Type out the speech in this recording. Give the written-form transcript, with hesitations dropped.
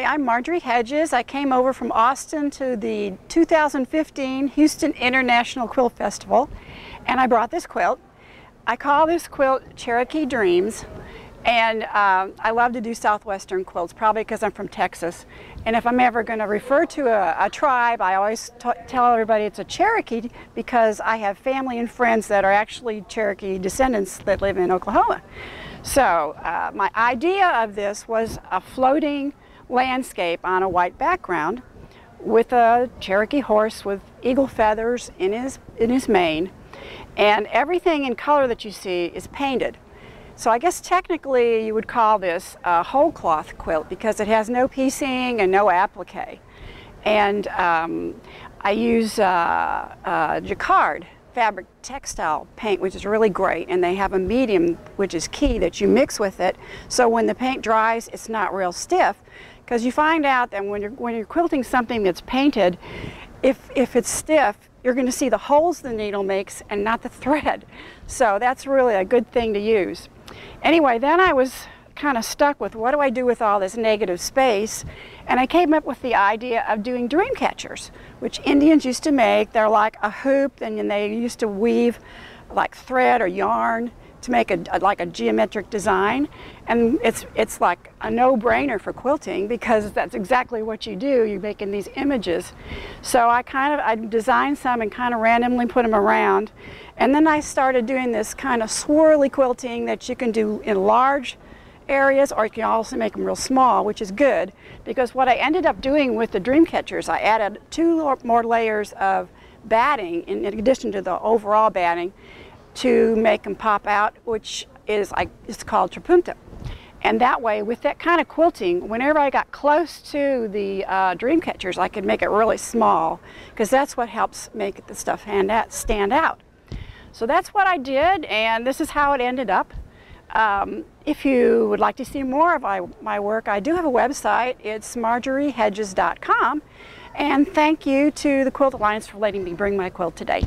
I'm Margery Hedges. I came over from Austin to the 2015 Houston International Quilt Festival, and I brought this quilt. I call this quilt Cherokee Dreams, and I love to do southwestern quilts, probably because I'm from Texas. And if I'm ever going to refer to a tribe, I always tell everybody it's a Cherokee, because I have family and friends that are actually Cherokee descendants that live in Oklahoma. So my idea of this was a floating landscape on a white background with a Cherokee horse with eagle feathers in his mane, and everything in color that you see is painted. So I guess technically you would call this a whole cloth quilt because it has no piecing and no applique. And I use jacquard fabric textile paint, which is really great, and they have a medium, which is key, that you mix with it, so when the paint dries it's not real stiff, because you find out that when you're quilting something that's painted, if it's stiff, you're going to see the holes the needle makes and not the thread. So that's really a good thing to use. Anyway, then I was kind of stuck with what do I do with all this negative space, and I came up with the idea of doing dream catchers, which Indians used to make. They're like a hoop, and they used to weave like thread or yarn to make like a geometric design, and it's like a no-brainer for quilting because that's exactly what you do. You're making these images. So I designed some and kind of randomly put them around, and then I started doing this kind of swirly quilting that you can do in large areas, or you can also make them real small, which is good, because what I ended up doing with the dream catchers, I added 2 more layers of batting in addition to the overall batting to make them pop out, which is it's called trapunta. And that way, with that kind of quilting, whenever I got close to the dream catchers, I could make it really small, because that's what helps make the stuff stand out. So that's what I did, and this is how it ended up. If you would like to see more of my work, I do have a website. It's margeryhedges.com. And thank you to the Quilt Alliance for letting me bring my quilt today.